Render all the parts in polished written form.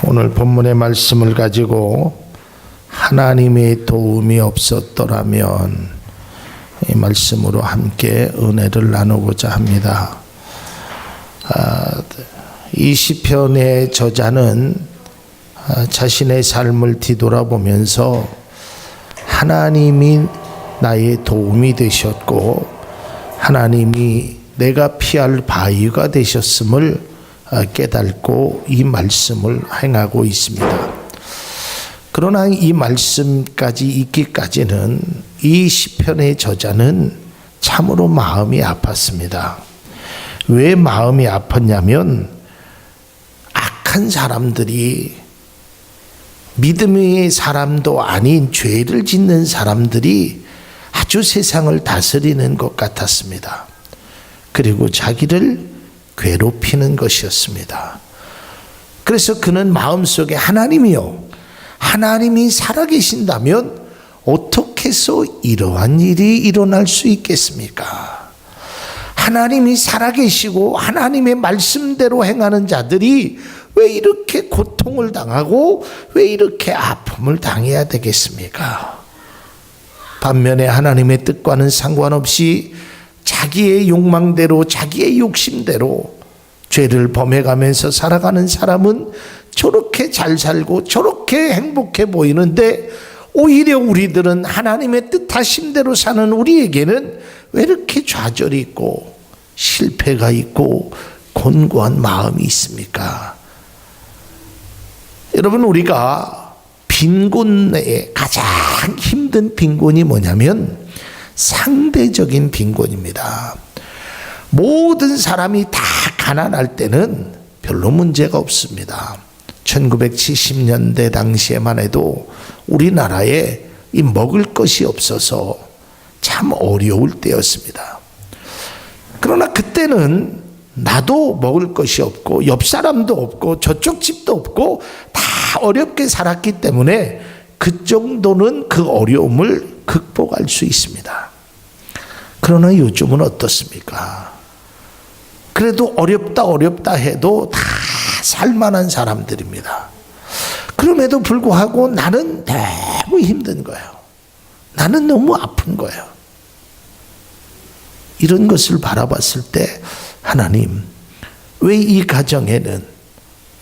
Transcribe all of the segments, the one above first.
오늘 본문의 말씀을 가지고 하나님의 도움이 없었더라면 이 말씀으로 함께 은혜를 나누고자 합니다. 이 시편의 저자는 자신의 삶을 뒤돌아보면서 하나님이 나의 도움이 되셨고 하나님이 내가 피할 바위가 되셨음을 깨닫고 이 말씀을 행하고 있습니다. 그러나 이 말씀까지 있기까지는 이 시편의 저자는 참으로 마음이 아팠습니다. 왜 마음이 아팠냐면 악한 사람들이, 믿음의 사람도 아닌 죄를 짓는 사람들이 아주 세상을 다스리는 것 같았습니다. 그리고 자기를 괴롭히는 것이었습니다. 그래서 그는 마음속에 하나님이 살아계신다면 어떻게 해서 이러한 일이 일어날 수 있겠습니까? 하나님이 살아계시고 하나님의 말씀대로 행하는 자들이 왜 이렇게 고통을 당하고 왜 이렇게 아픔을 당해야 되겠습니까? 반면에 하나님의 뜻과는 상관없이 자기의 욕망대로, 자기의 욕심대로 죄를 범해가면서 살아가는 사람은 저렇게 잘 살고 저렇게 행복해 보이는데, 오히려 우리들은 하나님의 뜻하심대로 사는 우리에게는 왜 이렇게 좌절이 있고 실패가 있고 곤고한 마음이 있습니까? 여러분, 우리가 빈곤에 가장 힘든 빈곤이 뭐냐면 상대적인 빈곤입니다. 모든 사람이 다 가난할 때는 별로 문제가 없습니다. 1970년대 당시에만 해도 우리나라에 이 먹을 것이 없어서 참 어려울 때였습니다. 그러나 그때는 나도 먹을 것이 없고 옆 사람도 없고 저쪽 집도 없고 다 어렵게 살았기 때문에 그 정도는 그 어려움을 극복할 수 있습니다. 그러나 요즘은 어떻습니까? 그래도 어렵다 해도 다 살만한 사람들입니다. 그럼에도 불구하고 나는 너무 힘든 거예요. 나는 너무 아픈 거예요. 이런 것을 바라봤을 때 하나님, 왜 이 가정에는,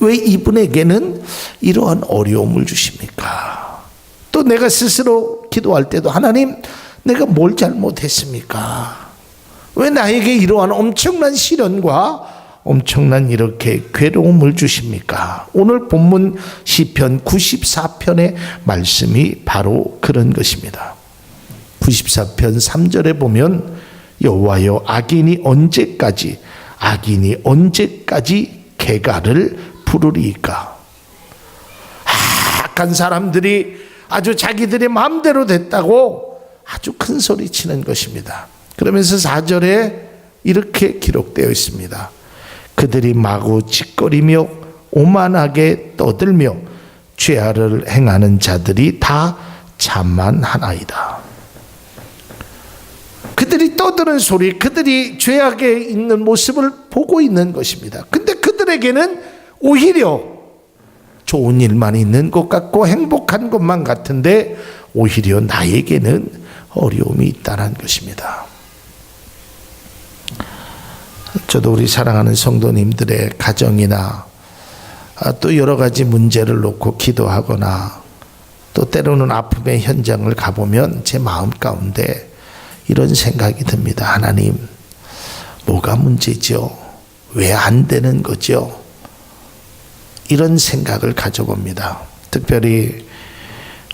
왜 이분에게는 이러한 어려움을 주십니까? 또 내가 스스로 기도할 때도 하나님, 내가 뭘 잘못했습니까? 왜 나에게 이러한 엄청난 시련과 엄청난 이렇게 괴로움을 주십니까? 오늘 본문 시편 94편의 말씀이 바로 그런 것입니다. 94편 3절에 보면 여호와여, 악인이 언제까지 개가를 부르리이까? 악한 사람들이 아주 자기들의 마음대로 됐다고 아주 큰 소리 치는 것입니다. 그러면서 4절에 이렇게 기록되어 있습니다. 그들이 마구 짓거리며 오만하게 떠들며 죄악을 행하는 자들이 다 자만하나이다. 그들이 떠드는 소리, 그들이 죄악에 있는 모습을 보고 있는 것입니다. 근데 그들에게는 오히려 좋은 일만 있는 것 같고 행복한 것만 같은데 오히려 나에게는 어려움이 있다는 것입니다. 저도 우리 사랑하는 성도님들의 가정이나 또 여러 가지 문제를 놓고 기도하거나 또 때로는 아픔의 현장을 가보면 제 마음 가운데 이런 생각이 듭니다. 하나님, 뭐가 문제죠? 왜 안 되는 거죠? 이런 생각을 가져봅니다. 특별히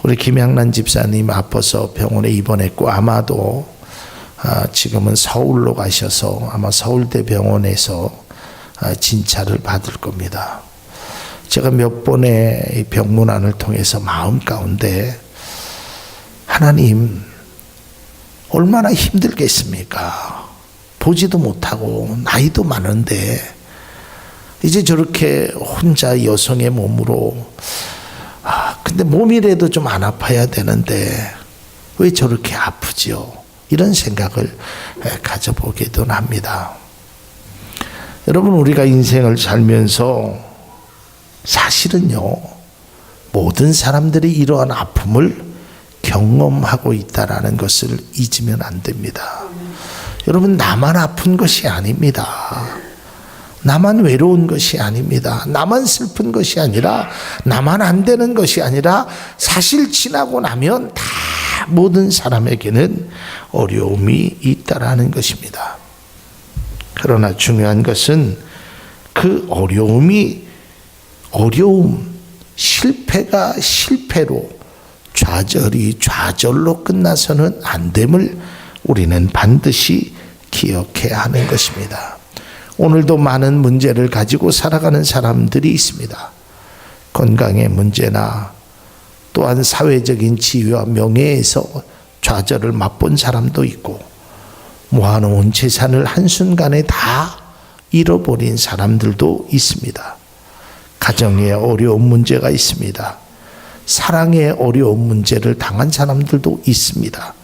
우리 김양란 집사님 아파서 병원에 입원했고 아마도 지금은 서울로 가셔서 아마 서울대병원에서 진찰을 받을 겁니다. 제가 몇 번의 병문안을 통해서 마음 가운데 하나님, 얼마나 힘들겠습니까? 보지도 못하고 나이도 많은데 이제 저렇게 혼자 여성의 몸으로, 근데 몸이라도 좀 안 아파야 되는데 왜 저렇게 아프죠? 이런 생각을 가져보기도 합니다. 여러분, 우리가 인생을 살면서 사실은요, 모든 사람들이 이러한 아픔을 경험하고 있다라는 것을 잊으면 안 됩니다. 여러분, 나만 아픈 것이 아닙니다. 나만 외로운 것이 아닙니다. 나만 슬픈 것이 아니라, 나만 안 되는 것이 아니라, 사실 지나고 나면 다 모든 사람에게는 어려움이 있다라는 것입니다. 그러나 중요한 것은 그 어려움, 실패가 실패로, 좌절이 좌절로 끝나서는 안 됨을 우리는 반드시 기억해야 하는 것입니다. 오늘도 많은 문제를 가지고 살아가는 사람들이 있습니다. 건강의 문제나 또한 사회적인 지위와 명예에서 좌절을 맛본 사람도 있고, 모아놓은 재산을 한순간에 다 잃어버린 사람들도 있습니다. 가정에 어려운 문제가 있습니다. 사랑에 어려운 문제를 당한 사람들도 있습니다.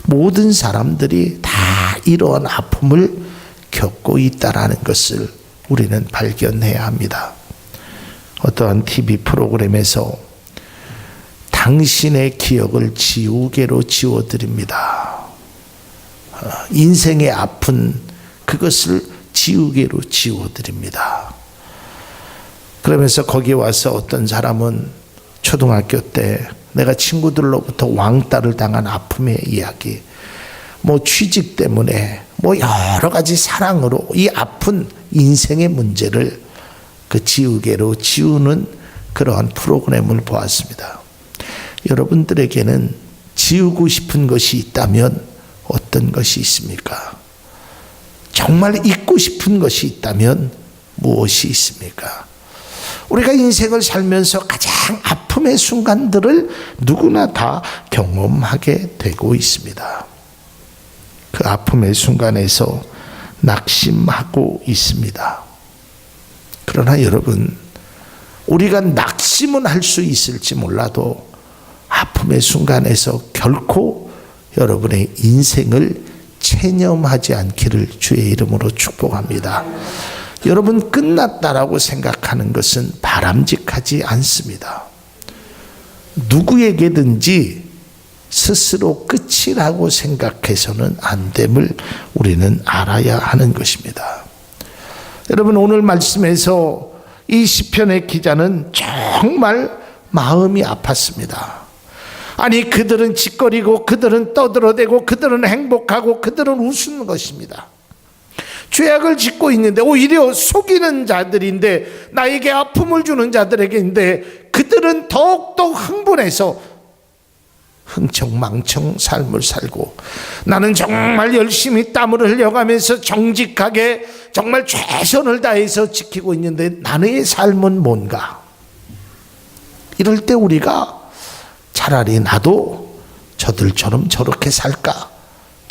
모든 사람들이 다 이러한 아픔을 겪고 있다라는 것을 우리는 발견해야 합니다. 어떠한 TV 프로그램에서 당신의 기억을 지우개로 지워드립니다. 인생의 아픈 그것을 지우개로 지워드립니다. 그러면서 거기 와서 어떤 사람은 초등학교 때 내가 친구들로부터 왕따를 당한 아픔의 이야기, 취직 때문에 여러 가지 사랑으로 이 아픈 인생의 문제를 그 지우개로 지우는 그러한 프로그램을 보았습니다. 여러분들에게는 지우고 싶은 것이 있다면 어떤 것이 있습니까? 정말 잊고 싶은 것이 있다면 무엇이 있습니까? 우리가 인생을 살면서 가장 아픔의 순간들을 누구나 다 경험하게 되고 있습니다. 그 아픔의 순간에서 낙심하고 있습니다. 그러나 여러분, 우리가 낙심은 할 수 있을지 몰라도 아픔의 순간에서 결코 여러분의 인생을 체념하지 않기를 주의 이름으로 축복합니다. 여러분, 끝났다라고 생각하는 것은 바람직하지 않습니다. 누구에게든지 스스로 끝이라고 생각해서는 안 됨을 우리는 알아야 하는 것입니다. 여러분, 오늘 말씀에서 이 시편의 기자는 정말 마음이 아팠습니다. 아니, 그들은 짓거리고 그들은 떠들어대고 그들은 행복하고 그들은 웃는 것입니다. 죄악을 짓고 있는데 오히려 속이는 자들인데, 나에게 아픔을 주는 자들에게인데 그들은 더욱더 흥분해서 흥청망청 삶을 살고, 나는 정말 열심히 땀을 흘려가면서 정직하게 정말 최선을 다해서 지키고 있는데 나의 삶은 뭔가? 이럴 때 우리가 차라리 나도 저들처럼 저렇게 살까?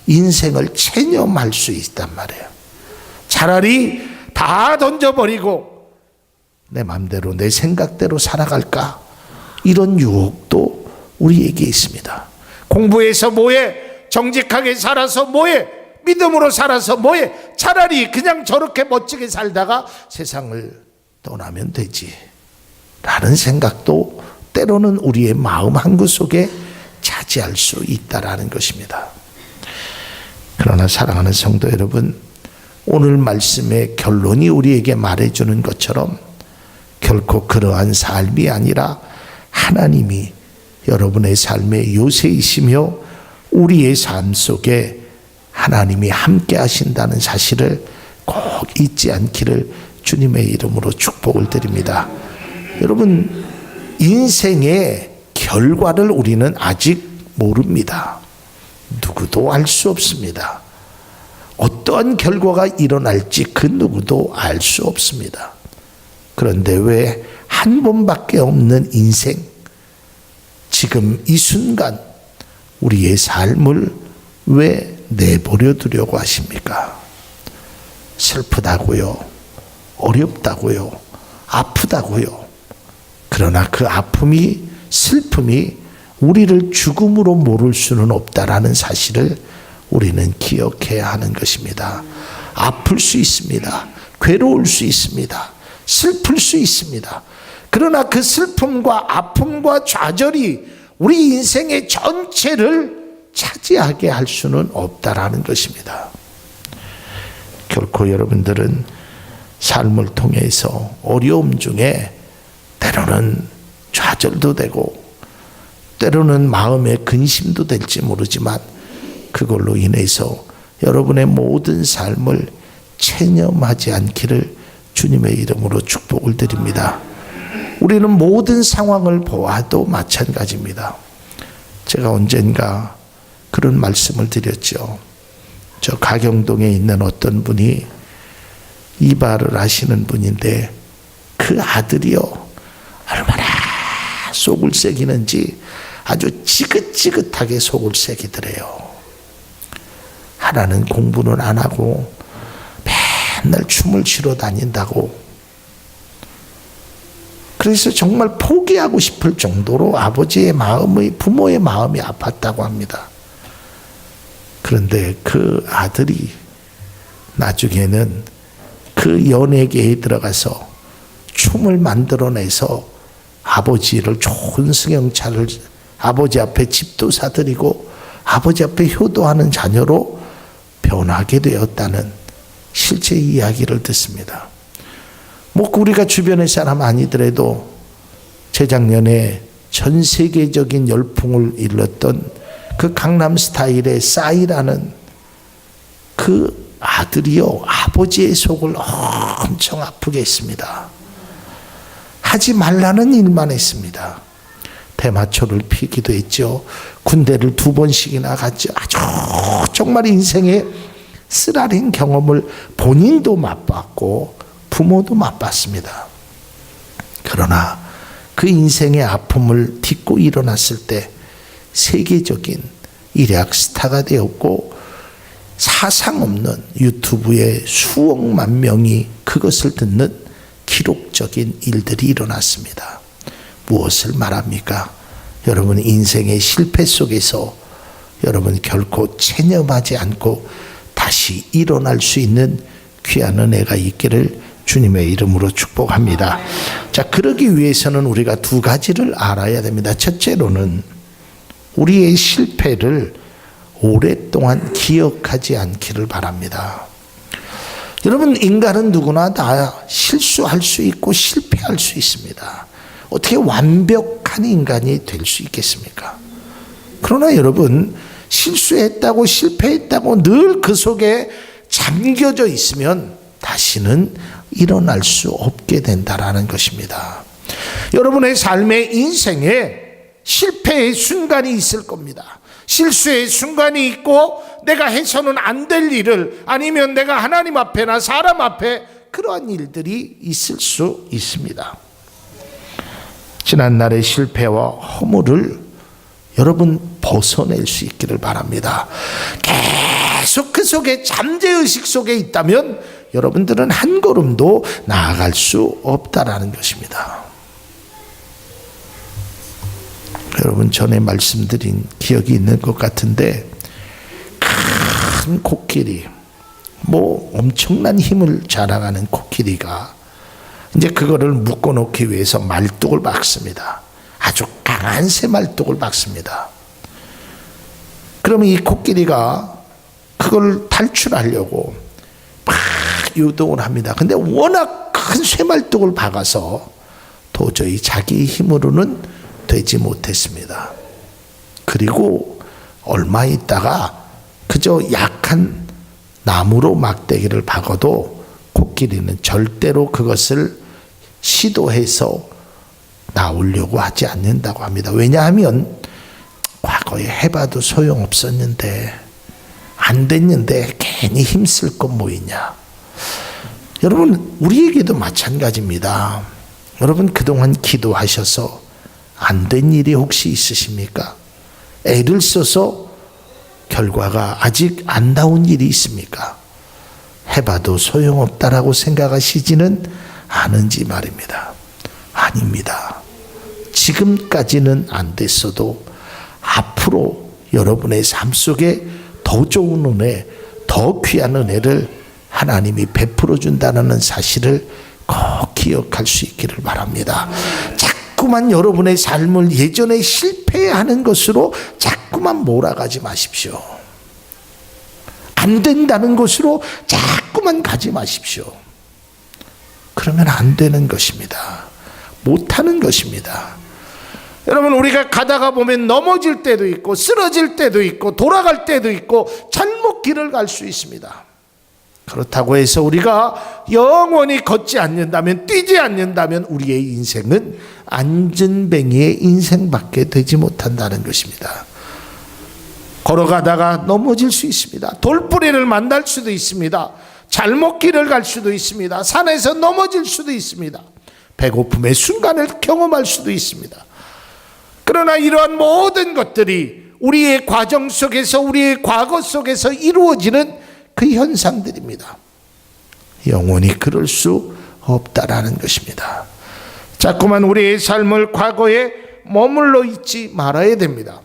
인생을 체념할 수 있단 말이에요. 차라리 다 던져버리고 내 마음대로 내 생각대로 살아갈까? 이런 유혹도 우리에게 있습니다. 공부해서 뭐해? 정직하게 살아서 뭐해? 믿음으로 살아서 뭐해? 차라리 그냥 저렇게 멋지게 살다가 세상을 떠나면 되지 라는 생각도 때로는 우리의 마음 한구석에 차지할 수 있다라는 것입니다. 그러나 사랑하는 성도 여러분, 오늘 말씀의 결론이 우리에게 말해주는 것처럼 결코 그러한 삶이 아니라 하나님이 여러분의 삶의 요새이시며 우리의 삶 속에 하나님이 함께 하신다는 사실을 꼭 잊지 않기를 주님의 이름으로 축복을 드립니다. 여러분, 인생의 결과를 우리는 아직 모릅니다. 누구도 알 수 없습니다. 어떠한 결과가 일어날지 그 누구도 알 수 없습니다. 그런데 왜 한 번밖에 없는 인생, 지금 이 순간 우리의 삶을 왜 내버려 두려고 하십니까? 슬프다고요, 어렵다고요, 아프다고요. 그러나 그 아픔이, 슬픔이 우리를 죽음으로 모를 수는 없다라는 사실을 우리는 기억해야 하는 것입니다. 아플 수 있습니다. 괴로울 수 있습니다. 슬플 수 있습니다. 그러나 그 슬픔과 아픔과 좌절이 우리 인생의 전체를 차지하게 할 수는 없다라는 것입니다. 결코 여러분들은 삶을 통해서 어려움 중에 때로는 좌절도 되고 때로는 마음의 근심도 될지 모르지만 그걸로 인해서 여러분의 모든 삶을 체념하지 않기를 주님의 이름으로 축복을 드립니다. 우리는 모든 상황을 보아도 마찬가지입니다. 제가 언젠가 그런 말씀을 드렸죠. 저 가경동에 있는 어떤 분이 이발을 하시는 분인데 그 아들이요, 얼마나 속을 새기는지 아주 지긋지긋하게 속을 새기더래요. 하나는 공부는 안 하고 맨날 춤을 추러 다닌다고. 그래서 정말 포기하고 싶을 정도로 아버지의 마음이, 부모의 마음이 아팠다고 합니다. 그런데 그 아들이 나중에는 그 연예계에 들어가서 춤을 만들어내서 아버지를 좋은 승용차를 아버지 앞에 집도 사드리고 아버지 앞에 효도하는 자녀로 변하게 되었다는 실제 이야기를 듣습니다. 뭐 우리가 주변의 사람 아니더라도 재작년에 전 세계적인 열풍을 일렀던 그 강남 스타일의 싸이라는 그 아들이요, 아버지의 속을 엄청 아프게 했습니다. 하지 말라는 일만 했습니다. 대마초를 피기도 했죠. 군대를 2번씩이나 갔죠. 아주 정말 인생의 쓰라린 경험을 본인도 맛봤고 부모도 맛봤습니다. 그러나 그 인생의 아픔을 딛고 일어났을 때 세계적인 일약 스타가 되었고 사상 없는 유튜브에 수억만 명이 그것을 듣는 기록적인 일들이 일어났습니다. 무엇을 말합니까? 여러분, 인생의 실패 속에서 여러분 결코 체념하지 않고 다시 일어날 수 있는 귀한 은혜가 있기를 주님의 이름으로 축복합니다. 자, 그러기 위해서는 우리가 2가지를 알아야 됩니다. 첫째로는 우리의 실패를 오랫동안 기억하지 않기를 바랍니다. 여러분, 인간은 누구나 다 실수할 수 있고 실패할 수 있습니다. 어떻게 완벽한 인간이 될 수 있겠습니까? 그러나 여러분, 실수했다고 실패했다고 늘 그 속에 잠겨져 있으면 다시는 일어날 수 없게 된다라는 것입니다. 여러분의 삶의 인생에 실패의 순간이 있을 겁니다. 실수의 순간이 있고 내가 해서는 안 될 일을, 아니면 내가 하나님 앞에나 사람 앞에 그러한 일들이 있을 수 있습니다. 지난날의 실패와 허물을 여러분 벗어낼 수 있기를 바랍니다. 계속 그 속에 잠재의식 속에 있다면 여러분들은 한 걸음도 나아갈 수 없다라는 것입니다. 여러분, 전에 말씀드린 기억이 있는 것 같은데, 큰 코끼리, 뭐 엄청난 힘을 자랑하는 코끼리가 이제 그거를 묶어놓기 위해서 말뚝을 박습니다. 아주 강한 새 말뚝을 박습니다. 그러면 이 코끼리가 그걸 탈출하려고 막 유동을 합니다. 근데 워낙 큰 쇠말뚝을 박아서 도저히 자기 힘으로는 되지 못했습니다. 그리고 얼마 있다가 그저 약한 나무로 막대기를 박아도 코끼리는 절대로 그것을 시도해서 나오려고 하지 않는다고 합니다. 왜냐하면 과거에 해봐도 소용없었는데, 안 됐는데 괜히 힘쓸 건 뭐 있냐. 여러분, 우리에게도 마찬가지입니다. 여러분, 그동안 기도하셔서 안 된 일이 혹시 있으십니까? 애를 써서 결과가 아직 안 나온 일이 있습니까? 해봐도 소용없다라고 생각하시지는 않은지 말입니다. 아닙니다. 지금까지는 안 됐어도 앞으로 여러분의 삶 속에 더 좋은 은혜, 더 귀한 은혜를 하나님이 베풀어 준다는 사실을 꼭 기억할 수 있기를 바랍니다. 자꾸만 여러분의 삶을 예전에 실패하는 것으로 자꾸만 몰아가지 마십시오. 안 된다는 것으로 자꾸만 가지 마십시오. 그러면 안 되는 것입니다. 못하는 것입니다. 여러분, 우리가 가다가 보면 넘어질 때도 있고 쓰러질 때도 있고 돌아갈 때도 있고 잘못 길을 갈 수 있습니다. 그렇다고 해서 우리가 영원히 걷지 않는다면, 뛰지 않는다면 우리의 인생은 안전뱅이의 인생밖에 되지 못한다는 것입니다. 걸어가다가 넘어질 수 있습니다. 돌뿌리를 만날 수도 있습니다. 잘못 길을 갈 수도 있습니다. 산에서 넘어질 수도 있습니다. 배고픔의 순간을 경험할 수도 있습니다. 그러나 이러한 모든 것들이 우리의 과정 속에서, 우리의 과거 속에서 이루어지는 그 현상들입니다. 영원히 그럴 수 없다라는 것입니다. 자꾸만 우리의 삶을 과거에 머물러 있지 말아야 됩니다.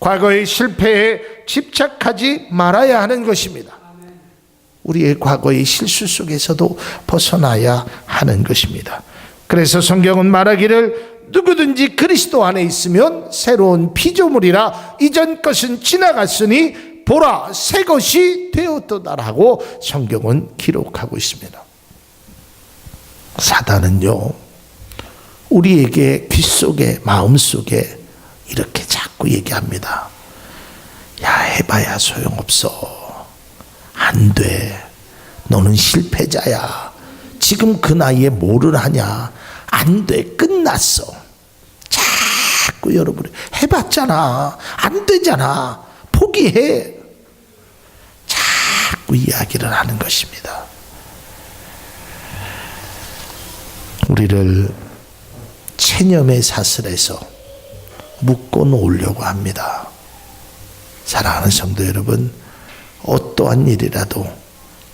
과거의 실패에 집착하지 말아야 하는 것입니다. 우리의 과거의 실수 속에서도 벗어나야 하는 것입니다. 그래서 성경은 말하기를 누구든지 그리스도 안에 있으면 새로운 피조물이라 이전 것은 지나갔으니 보라 새 것이 되었도다라고 성경은 기록하고 있습니다. 사단은요, 우리에게 귓속에 마음속에 이렇게 자꾸 얘기합니다. 야, 해봐야 소용없어. 안 돼. 너는 실패자야. 지금 그 나이에 뭐를 하냐. 안 돼. 끝났어. 자꾸 여러분 해봤잖아. 안 되잖아. 포기해. 자꾸 이야기를 하는 것입니다. 우리를 체념의 사슬에서 묶어 놓으려고 합니다. 사랑하는 성도 여러분, 어떠한 일이라도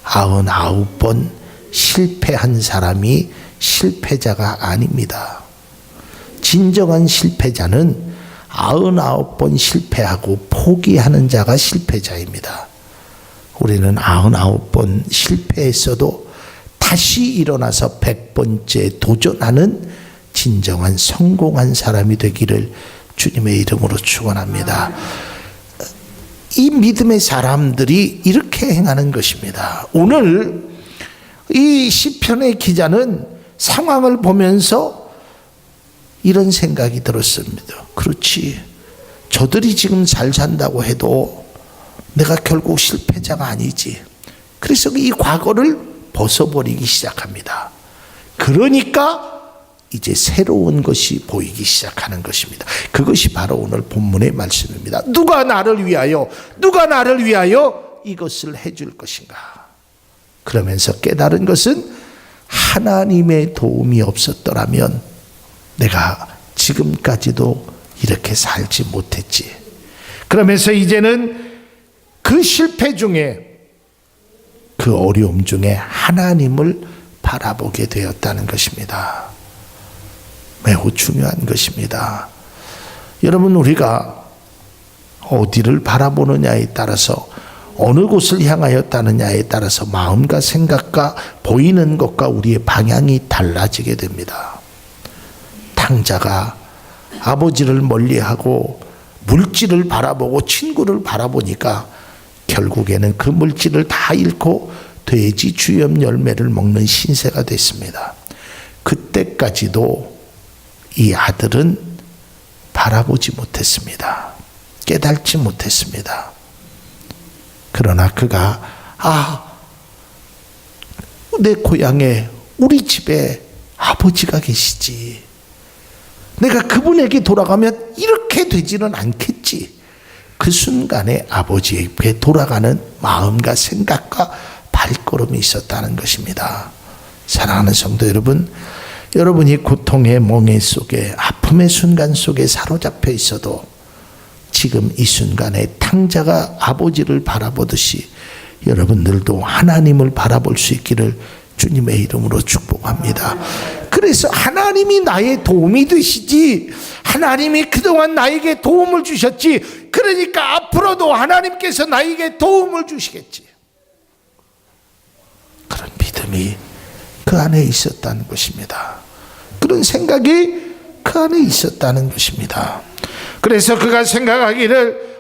99번 실패한 사람이 실패자가 아닙니다. 진정한 실패자는 99번 실패하고 포기하는 자가 실패자입니다. 우리는 99번 실패했어도 다시 일어나서 100번째 도전하는 진정한 성공한 사람이 되기를 주님의 이름으로 축원합니다. 이 믿음의 사람들이 이렇게 행하는 것입니다. 오늘 이 시편의 기자는 상황을 보면서 이런 생각이 들었습니다. 그렇지, 저들이 지금 잘 산다고 해도 내가 결국 실패자가 아니지. 그래서 이 과거를 벗어버리기 시작합니다. 그러니까 이제 새로운 것이 보이기 시작하는 것입니다. 그것이 바로 오늘 본문의 말씀입니다. 누가 나를 위하여 이것을 해줄 것인가. 그러면서 깨달은 것은 하나님의 도움이 없었더라면 내가 지금까지도 이렇게 살지 못했지. 그러면서 이제는 그 실패 중에, 그 어려움 중에 하나님을 바라보게 되었다는 것입니다. 매우 중요한 것입니다. 여러분, 우리가 어디를 바라보느냐에 따라서, 어느 곳을 향하였다느냐에 따라서 마음과 생각과 보이는 것과 우리의 방향이 달라지게 됩니다. 탕자가 아버지를 멀리하고 물질을 바라보고 친구를 바라보니까 결국에는 그 물질을 다 잃고 돼지 주염 열매를 먹는 신세가 됐습니다. 그때까지도 이 아들은 바라보지 못했습니다. 깨닫지 못했습니다. 그러나 그가 내 고향에 우리 집에 아버지가 계시지. 내가 그분에게 돌아가면 이렇게 되지는 않겠지. 그 순간에 아버지에게 돌아가는 마음과 생각과 발걸음이 있었다는 것입니다. 사랑하는 성도 여러분, 여러분이 고통의 멍에 속에, 아픔의 순간 속에 사로잡혀 있어도 지금 이 순간에 탕자가 아버지를 바라보듯이 여러분들도 하나님을 바라볼 수 있기를 주님의 이름으로 축복합니다. 그래서 하나님이 나의 도움이 되시지, 하나님이 그동안 나에게 도움을 주셨지, 그러니까 앞으로도 하나님께서 나에게 도움을 주시겠지. 그런 믿음이 그 안에 있었다는 것입니다. 그런 생각이 그 안에 있었다는 것입니다. 그래서 그가 생각하기를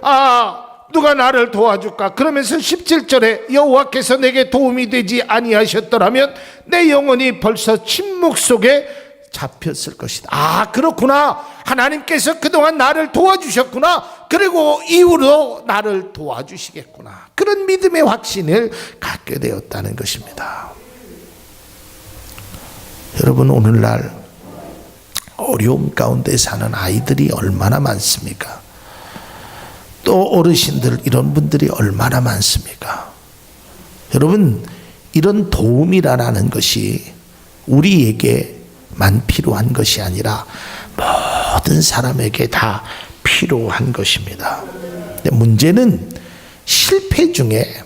누가 나를 도와줄까? 그러면서 17절에 여호와께서 내게 도움이 되지 아니하셨더라면 내 영혼이 벌써 침묵 속에 잡혔을 것이다. 그렇구나. 하나님께서 그동안 나를 도와주셨구나. 그리고 이후로 나를 도와주시겠구나. 그런 믿음의 확신을 갖게 되었다는 것입니다. 여러분, 오늘날 어려움 가운데 사는 아이들이 얼마나 많습니까? 또 어르신들, 이런 분들이 얼마나 많습니까? 여러분, 이런 도움이라는 것이 우리에게만 필요한 것이 아니라 모든 사람에게 다 필요한 것입니다. 근데 문제는 실패 중에,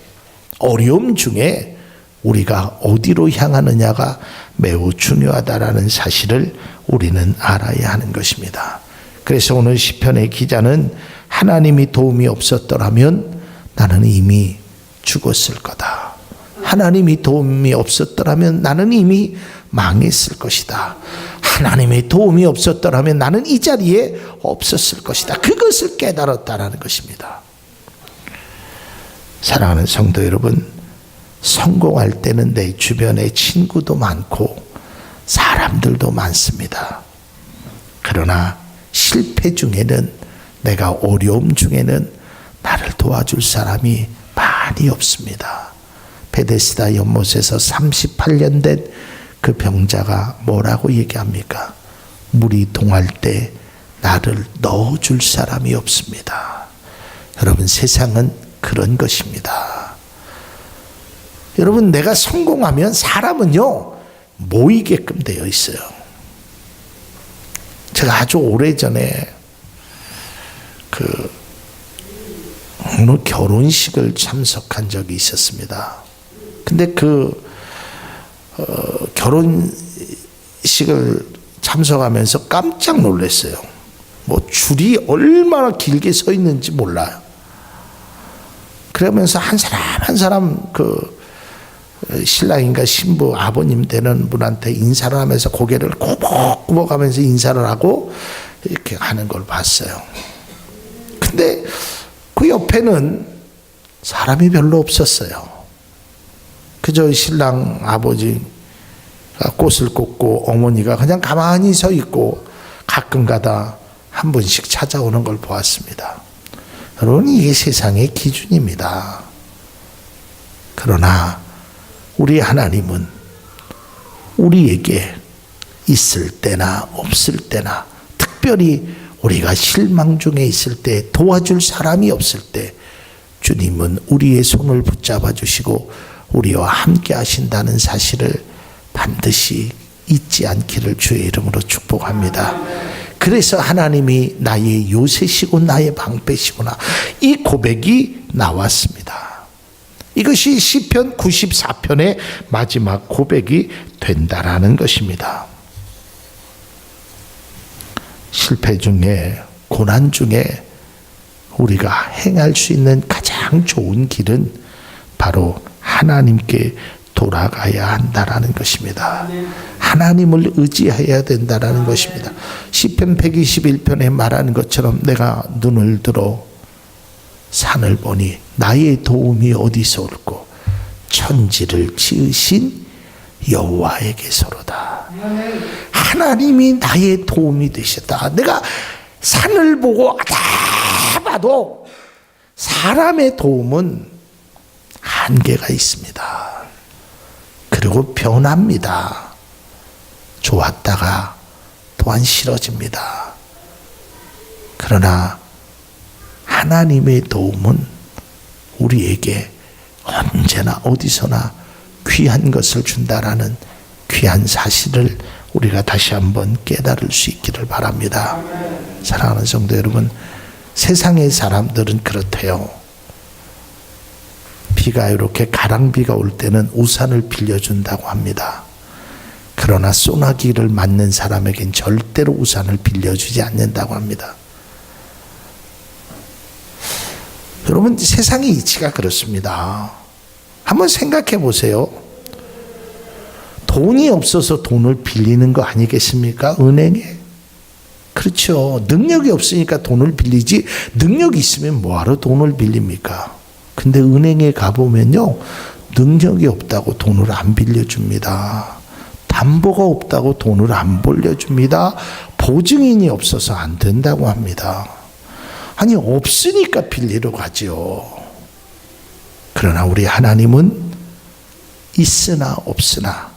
어려움 중에 우리가 어디로 향하느냐가 매우 중요하다라는 사실을 우리는 알아야 하는 것입니다. 그래서 오늘 시편의 기자는 하나님이 도움이 없었더라면 나는 이미 죽었을 거다. 하나님이 도움이 없었더라면 나는 이미 망했을 것이다. 하나님의 도움이 없었더라면 나는 이 자리에 없었을 것이다. 그것을 깨달았다는 것입니다. 사랑하는 성도 여러분, 성공할 때는 내 주변에 친구도 많고 사람들도 많습니다. 그러나 실패 중에는, 내가 어려움 중에는 나를 도와줄 사람이 많이 없습니다. 베데스다 연못에서 38년 된 그 병자가 뭐라고 얘기합니까? 물이 동할 때 나를 넣어줄 사람이 없습니다. 여러분, 세상은 그런 것입니다. 여러분, 내가 성공하면 사람은요 모이게끔 되어 있어요. 제가 아주 오래전에 어느 결혼식을 참석한 적이 있었습니다. 근데 결혼식을 참석하면서 깜짝 놀랐어요. 줄이 얼마나 길게 서 있는지 몰라요. 그러면서 한 사람 한 사람 신랑인가 신부, 아버님 되는 분한테 인사를 하면서 고개를 꾸벅꾸벅 하면서 인사를 하고 이렇게 하는 걸 봤어요. 근데 그 옆에는 사람이 별로 없었어요. 그저 신랑 아버지가 꽃을 꽂고 어머니가 그냥 가만히 서 있고 가끔 가다 한 번씩 찾아오는 걸 보았습니다. 여러분, 이게 세상의 기준입니다. 그러나 우리 하나님은 우리에게 있을 때나 없을 때나, 특별히 우리가 실망 중에 있을 때, 도와줄 사람이 없을 때, 주님은 우리의 손을 붙잡아 주시고 우리와 함께 하신다는 사실을 반드시 잊지 않기를 주의 이름으로 축복합니다. 그래서 하나님이 나의 요새시고 나의 방패시구나, 이 고백이 나왔습니다. 이것이 시편 94편의 마지막 고백이 된다라는 것입니다. 실패 중에, 고난 중에 우리가 행할 수 있는 가장 좋은 길은 바로 하나님께 돌아가야 한다라는 것입니다. 하나님을 의지해야 된다라는 것입니다. 시편 121편에 말하는 것처럼 내가 눈을 들어 산을 보니 나의 도움이 어디서 올꼬? 천지를 지으신 여호와에게서로다. 하나님이 나의 도움이 되셨다. 내가 산을 보고 봐도 사람의 도움은 한계가 있습니다. 그리고 변합니다. 좋았다가 또한 싫어집니다. 그러나 하나님의 도움은 우리에게 언제나 어디서나 귀한 것을 준다라는 귀한 사실을 우리가 다시 한번 깨달을 수 있기를 바랍니다. 사랑하는 성도 여러분, 세상의 사람들은 그렇대요. 비가 이렇게 가랑비가 올 때는 우산을 빌려준다고 합니다. 그러나 소나기를 맞는 사람에겐 절대로 우산을 빌려주지 않는다고 합니다. 여러분, 세상의 이치가 그렇습니다. 한번 생각해 보세요. 돈이 없어서 돈을 빌리는 거 아니겠습니까? 은행에. 그렇죠. 능력이 없으니까 돈을 빌리지, 능력이 있으면 뭐하러 돈을 빌립니까? 근데 은행에 가보면요, 능력이 없다고 돈을 안 빌려줍니다. 담보가 없다고 돈을 안 빌려줍니다. 보증인이 없어서 안 된다고 합니다. 아니, 없으니까 빌리러 가죠. 그러나 우리 하나님은 있으나 없으나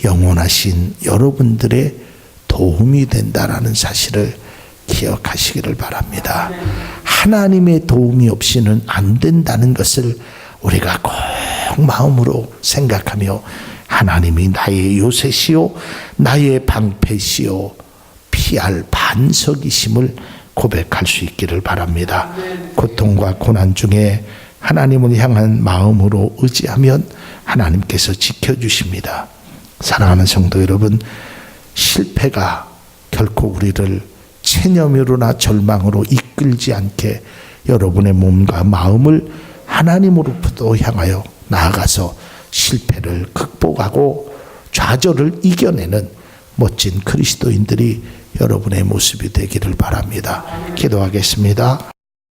영원하신 여러분들의 도움이 된다라는 사실을 기억하시기를 바랍니다. 하나님의 도움이 없이는 안 된다는 것을 우리가 꼭 마음으로 생각하며 하나님이 나의 요새시요 나의 방패시요 피할 반석이심을 고백할 수 있기를 바랍니다. 고통과 고난 중에 하나님을 향한 마음으로 의지하면 하나님께서 지켜주십니다. 사랑하는 성도 여러분, 실패가 결코 우리를 체념으로나 절망으로 이끌지 않게 여러분의 몸과 마음을 하나님으로부터 향하여 나아가서 실패를 극복하고 좌절을 이겨내는 멋진 그리스도인들이 여러분의 모습이 되기를 바랍니다. 기도하겠습니다.